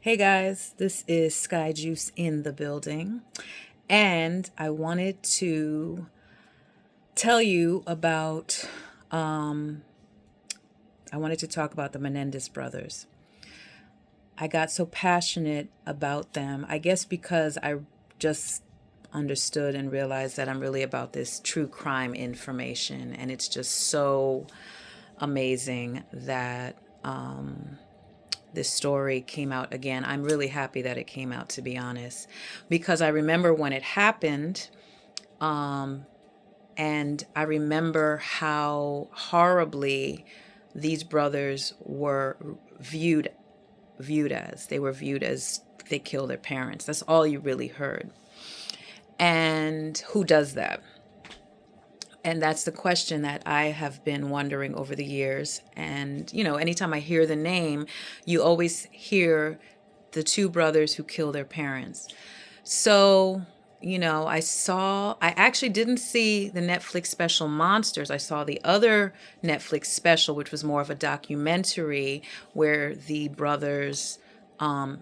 Hey guys, this is Sky Juice in the building, and I wanted to tell you about, um, I wanted to talk about the Menendez brothers. I got so passionate about them, I guess because I just understood and realized that I'm really about this true crime information, and it's just so amazing that this story came out again. I'm really happy that it came out, to be honest, because I remember when it happened, and I remember how horribly these brothers were viewed viewed as. They were viewed as they killed their parents. That's all you really heard. And who does that? And that's the question that I have been wondering over the years. And, anytime I hear the name, you always hear the two brothers who kill their parents. So, I actually didn't see the Netflix special Monsters. I saw the other Netflix special, which was more of a documentary where the brothers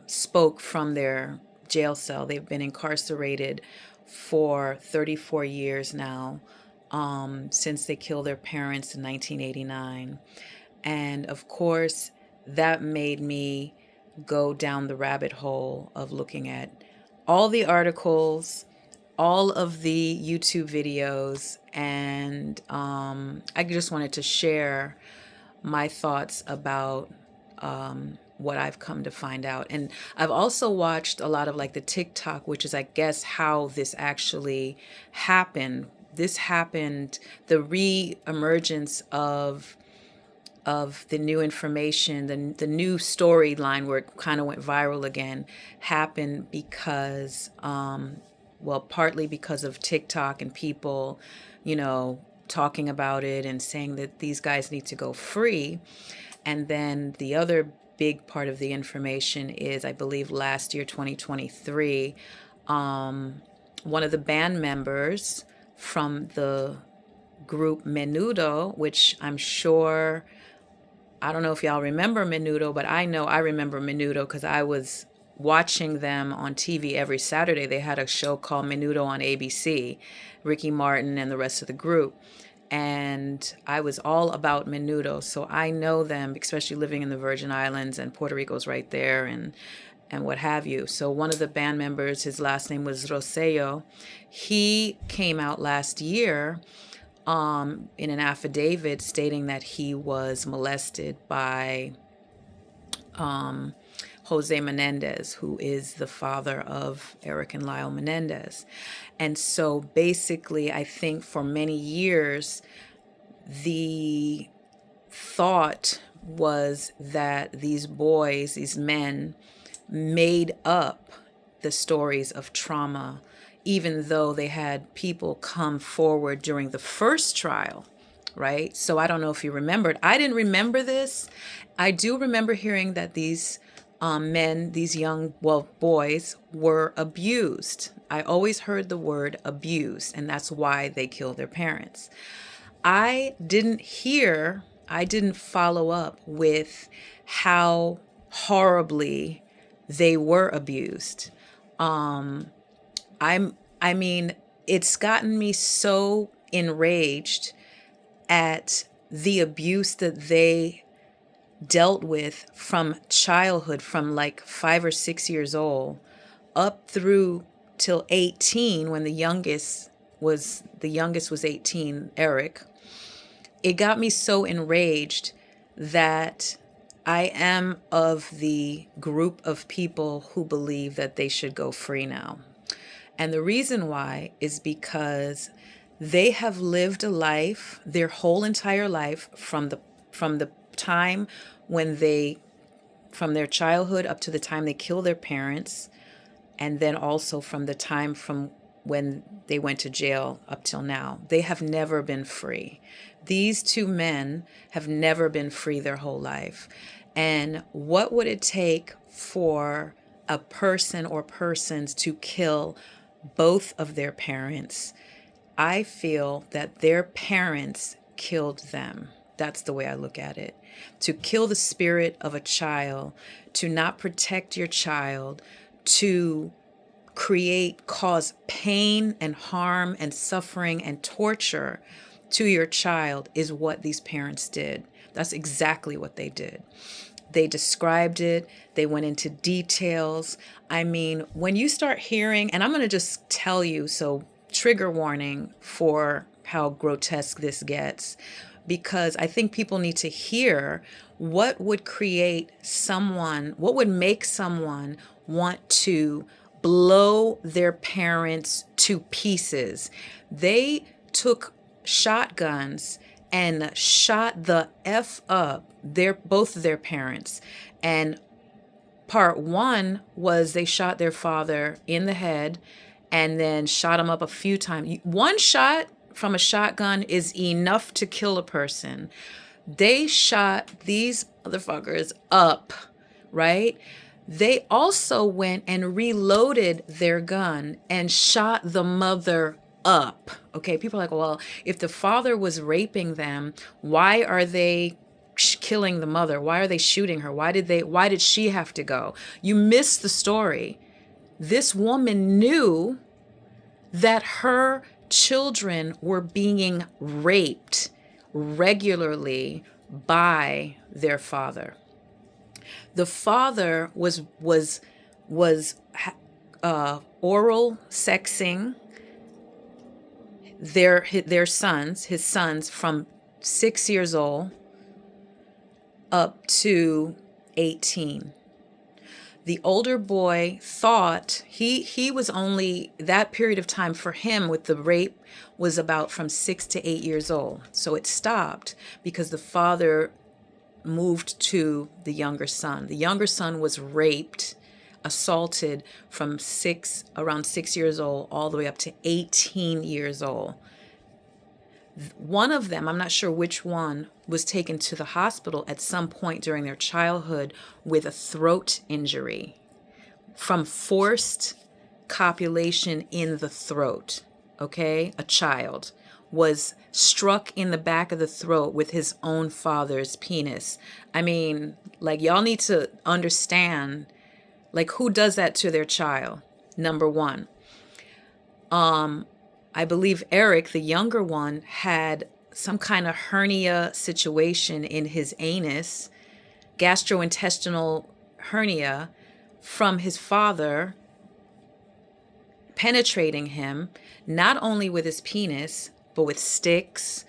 spoke from their jail cell. They've been incarcerated for 34 years now, since they killed their parents in 1989. And of course, that made me go down the rabbit hole of looking at all the articles, all of the YouTube videos, and I just wanted to share my thoughts about what I've come to find out. And I've also watched a lot of like the TikTok, which is, I guess, how this actually happened. This happened, the re-emergence of the new information, the new storyline where it kind of went viral again, happened because, partly because of TikTok and people, talking about it and saying that these guys need to go free. And then the other big part of the information is, I believe last year, 2023, one of the band members from the group Menudo, which I'm sure, I don't know if y'all remember Menudo, but I know I remember Menudo because I was watching them on TV every Saturday. They had a show called Menudo on ABC, Ricky Martin and the rest of the group. And I was all about Menudo, so I know them, especially living in the Virgin Islands, and Puerto Rico's right there, and what have you. So one of the band members, his last name was Rosello. He came out last year in an affidavit stating that he was molested by Jose Menendez, who is the father of Eric and Lyle Menendez. And so basically, I think for many years, the thought was that these boys, these men, made up the stories of trauma, even though they had people come forward during the first trial, right? So I don't know if you remembered. I didn't remember this. I do remember hearing that these men, these young, boys, were abused. I always heard the word abused, and that's why they killed their parents. I didn't follow up with how horribly they were abused. I mean, it's gotten me so enraged at the abuse that they dealt with from childhood, from like 5 or 6 years old up through till 18, when the youngest was 18, Eric. It got me so enraged that I am of the group of people who believe that they should go free now. And the reason why is because they have lived a life, their whole entire life, from the time when from their childhood up to the time they kill their parents, and then also from the time from when they went to jail up till now. They have never been free. These two men have never been free their whole life. And what would it take for a person or persons to kill both of their parents? I feel that their parents killed them. That's the way I look at it. To kill the spirit of a child, to not protect your child, to cause pain and harm and suffering and torture to your child is what these parents did. That's exactly what they did. They described it. They went into details. I mean, when you start hearing, and I'm going to just tell you, so trigger warning for how grotesque this gets, because I think people need to hear what would what would make someone want to blow their parents to pieces. They took shotguns and shot the F up both of their parents. And part one was they shot their father in the head and then shot him up a few times. One shot from a shotgun is enough to kill a person. They shot these motherfuckers up, right? They also went and reloaded their gun and shot the mother up. Okay, people are like, well, if the father was raping them, why are they killing the mother? Why are they shooting her? Why did she have to go? You missed the story. This woman knew that her children were being raped regularly by their father. The father was oral sexing his sons from 6 years old up to 18. The older boy thought he was only, that period of time for him with the rape was about from 6 to 8 years old. So it stopped because the father moved to the younger son. The younger son was raped, assaulted from around 6 years old all the way up to 18 years old. One of them, I'm not sure which one, was taken to the hospital at some point during their childhood with a throat injury from forced copulation in the throat. Okay? A child was struck in the back of the throat with his own father's penis. I mean, like, y'all need to understand, like, who does that to their child? Number one. I believe Eric, the younger one, had some kind of hernia situation in his anus, gastrointestinal hernia, from his father penetrating him, not only with his penis, but with sticks.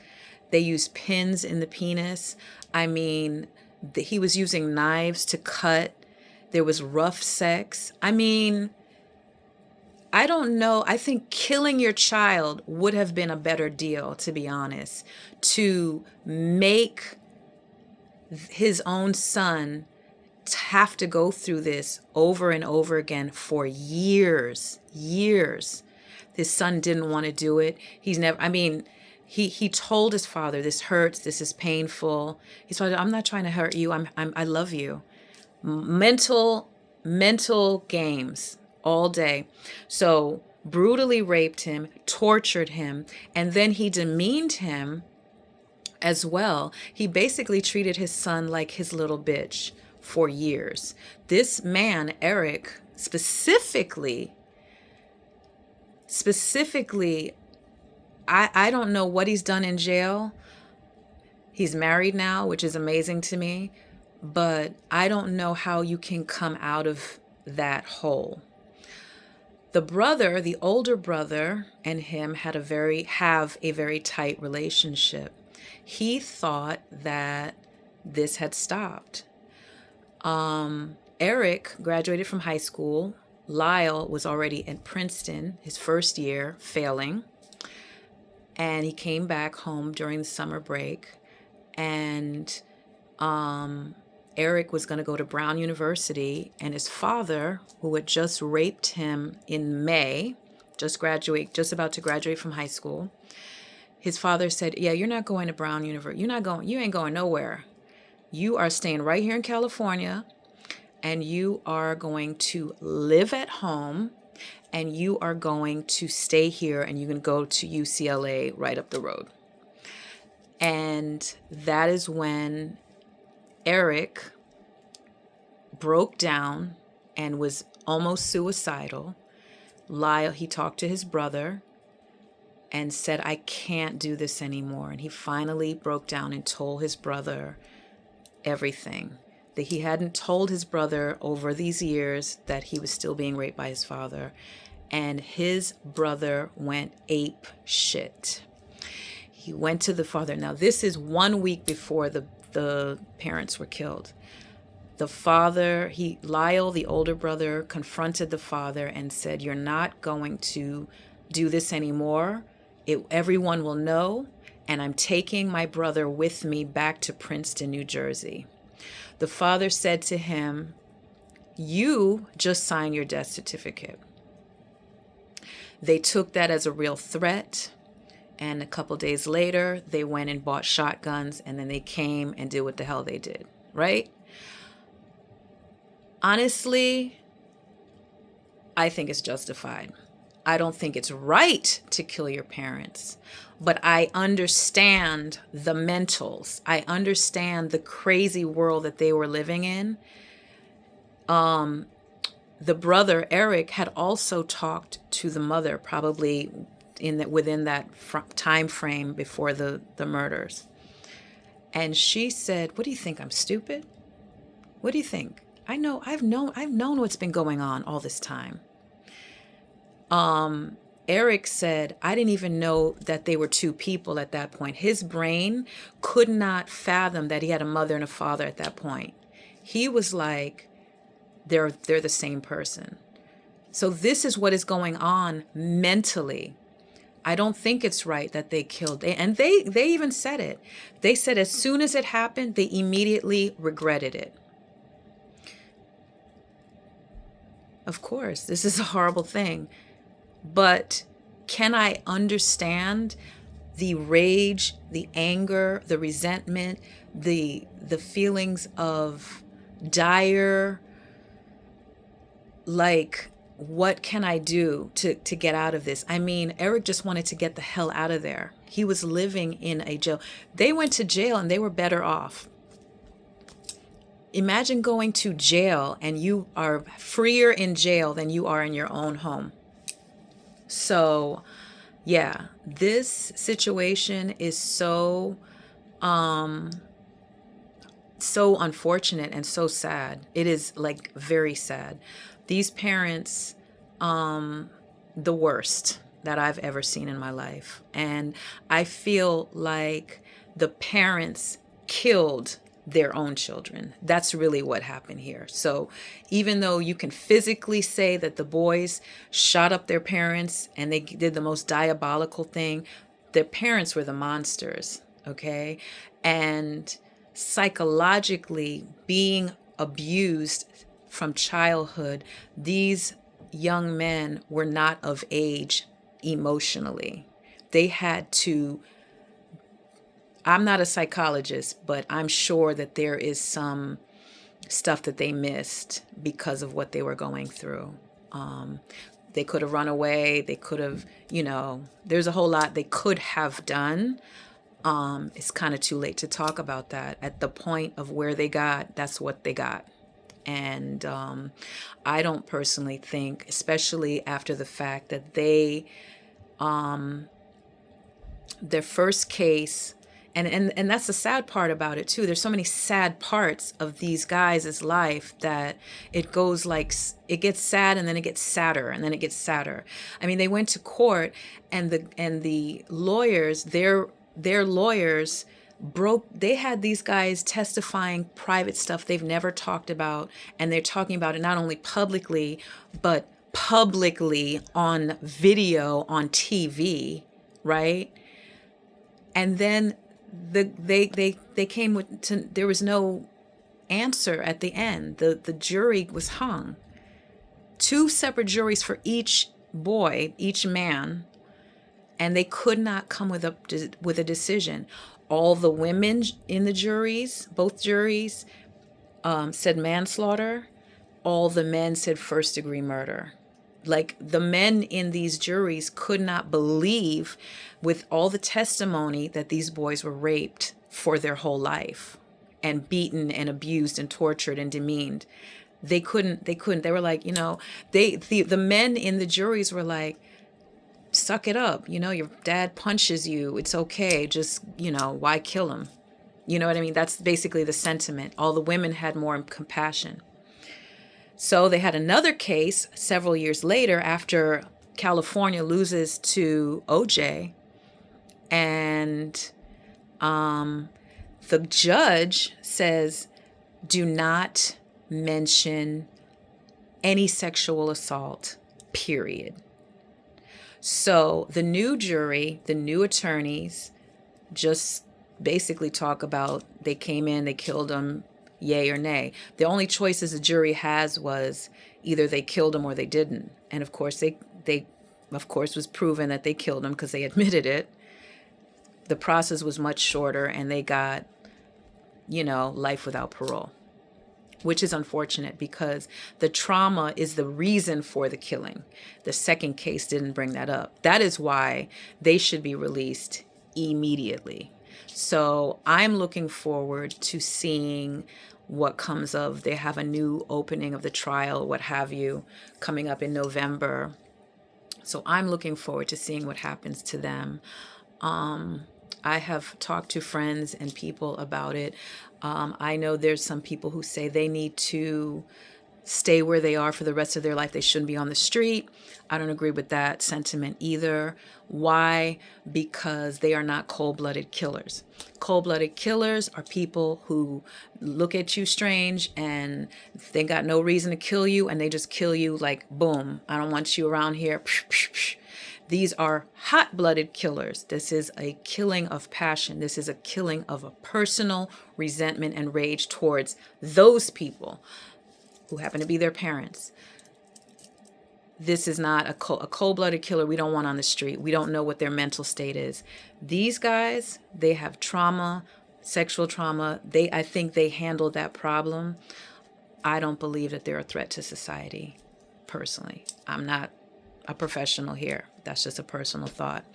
They used pins in the penis. I mean, he was using knives to cut. There was rough sex. I mean, I don't know. I think killing your child would have been a better deal, to be honest, to make his own son have to go through this over and over again for years. His son didn't want to do it. He told his father, this hurts, this is painful. His father, I'm not trying to hurt you. I love you. Mental games all day. So brutally raped him, tortured him, and then he demeaned him as well. He basically treated his son like his little bitch for years. This man, Eric, specifically, I don't know what he's done in jail. He's married now, which is amazing to me, but I don't know how you can come out of that hole. The older brother, and him have a very tight relationship. He thought that this had stopped. Eric graduated from high school. Lyle was already at Princeton, his first year, failing. And he came back home during the summer break. And Eric was going to go to Brown University, and his father, who had just raped him in May, just about to graduate from high school, his father said, yeah, you're not going to Brown University. You ain't going nowhere. You are staying right here in California, and you are going to live at home, and you are going to stay here, and you can go to UCLA right up the road. And that is when Eric broke down and was almost suicidal. Lyle, he talked to his brother and said, I can't do this anymore. And he finally broke down and told his brother everything that he hadn't told his brother over these years, that he was still being raped by his father. And his brother went ape shit. He went to the father. Now, this is 1 week before the parents were killed. The father, Lyle, the older brother, confronted the father and said, you're not going to do this anymore. Everyone will know, and I'm taking my brother with me back to Princeton, New Jersey. The father said to him, you just signed your death certificate. They took that as a real threat. And a couple days later, they went and bought shotguns, and then they came and did what the hell they did, right? Honestly, I think it's justified. I don't think it's right to kill your parents, but I understand the mentals. I understand the crazy world that they were living in. The brother, Eric, had also talked to the mother, probably within that time frame before the murders. And she said, what do you think? I'm stupid? What do you think? I've known what's been going on all this time. Eric said, I didn't even know that they were two people at that point. His brain could not fathom that he had a mother and a father at that point. He was like, they're the same person. So this is what is going on mentally. I don't think it's right that they killed. And they even said it. They said as soon as it happened, they immediately regretted it. Of course, this is a horrible thing. But can I understand the rage, the anger, the resentment, the feelings of dire, like, what can I do to get out of this? I mean, Eric just wanted to get the hell out of there. He was living in a jail. They went to jail and they were better off. Imagine going to jail and you are freer in jail than you are in your own home. So, yeah, this situation is so unfortunate and so sad. It is like very sad. These parents, the worst that I've ever seen in my life. And I feel like the parents killed their own children. That's really what happened here. So even though you can physically say that the boys shot up their parents and they did the most diabolical thing, their parents were the monsters, okay? And psychologically being abused from childhood, these young men were not of age emotionally. They had to, I'm not a psychologist, but I'm sure that there is some stuff that they missed because of what they were going through. They could have run away. They could have, there's a whole lot they could have done. It's kind of too late to talk about that. At the point of where they got, that's what they got. And I don't personally think, especially after the fact that their first case, and that's the sad part about it too. There's so many sad parts of these guys' life that it goes like, it gets sad and then it gets sadder and then it gets sadder. I mean, they went to court and the lawyers, their lawyers they had these guys testifying private stuff they've never talked about, and they're talking about it not only publicly, but publicly on video, on TV, right? And then they came there was no answer at the end. The jury was hung. 2 separate juries for each boy, each man, and they could not come with a decision. All the women in the juries, both juries, said manslaughter. All the men said first-degree murder. like the men in these juries could not believe, with all the testimony, that these boys were raped for their whole life and beaten and abused and tortured and demeaned. They couldn't. They were like, the men in the juries were like, suck it up. Your dad punches you. It's okay. Just, why kill him? You know what I mean? That's basically the sentiment. All the women had more compassion. So they had another case several years later after California loses to OJ. And the judge says, do not mention any sexual assault, period. So the new jury, the new attorneys, just basically talk about, they came in, they killed him, yay or nay. The only choices the jury has was either they killed him or they didn't. And of course, they of course was proven that they killed him because they admitted it. The process was much shorter and they got, life without parole, which is unfortunate because the trauma is the reason for the killing. The second case didn't bring that up. That is why they should be released immediately. So I'm looking forward to seeing what comes of. They have a new opening of the trial, what have you, coming up in November. So I'm looking forward to seeing what happens to them. I have talked to friends and people about it. I know there's some people who say they need to stay where they are for the rest of their life. They shouldn't be on the street. I don't agree with that sentiment either. Why? Because they are not cold-blooded killers. Cold-blooded killers are people who look at you strange and they got no reason to kill you and they just kill you like, boom, I don't want you around here. These are hot-blooded killers. This is a killing of passion. This is a killing of a personal resentment and rage towards those people who happen to be their parents. This is not a cold-blooded killer we don't want on the street. We don't know what their mental state is. These guys, they have trauma, sexual trauma. I think they handled that problem. I don't believe that they're a threat to society, personally. I'm not a professional here. That's just a personal thought.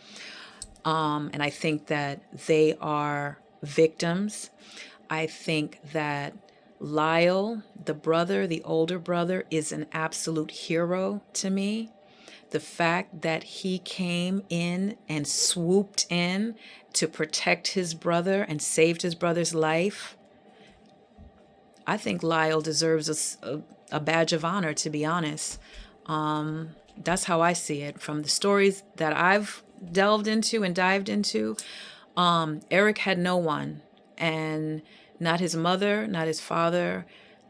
And I think that they are victims. I think that Lyle, the brother, the older brother, is an absolute hero to me. The fact that he came in and swooped in to protect his brother and saved his brother's life, I think Lyle deserves a badge of honor, to be honest. That's how I see it from the stories that I've delved into and dived into. Eric had no one, and not his mother, not his father,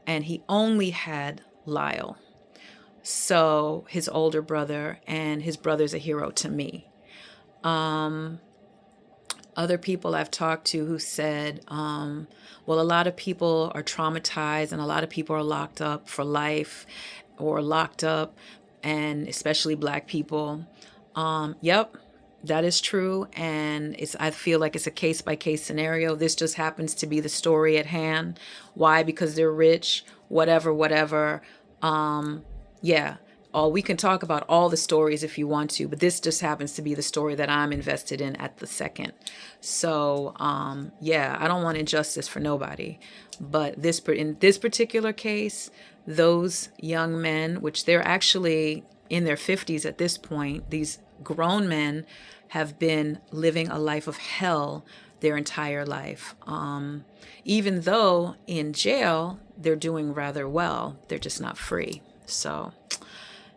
and he only had Lyle. So his older brother, and his brother's a hero to me. Other people I've talked to who said, well, a lot of people are traumatized and a lot of people are locked up for life or locked up, and especially Black people. Yep. That is true, and I feel like it's a case-by-case scenario. This just happens to be the story at hand. Why? Because they're rich, whatever. Yeah, we can talk about all the stories if you want to, but this just happens to be the story that I'm invested in at the second. So, yeah, I don't want injustice for nobody. But in this particular case, those young men, which they're actually in their 50s at this point, these grown men have been living a life of hell their entire life. Even though in jail, they're doing rather well. They're just not free. So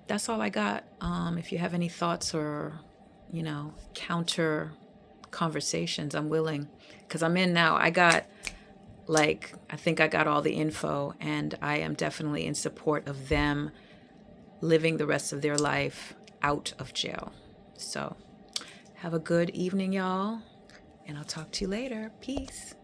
that's all I got. If you have any thoughts or, counter conversations, I'm willing. Because I'm in now. I think I got all the info, and I am definitely in support of them living the rest of their life out of jail. So have a good evening, y'all, and I'll talk to you later. Peace.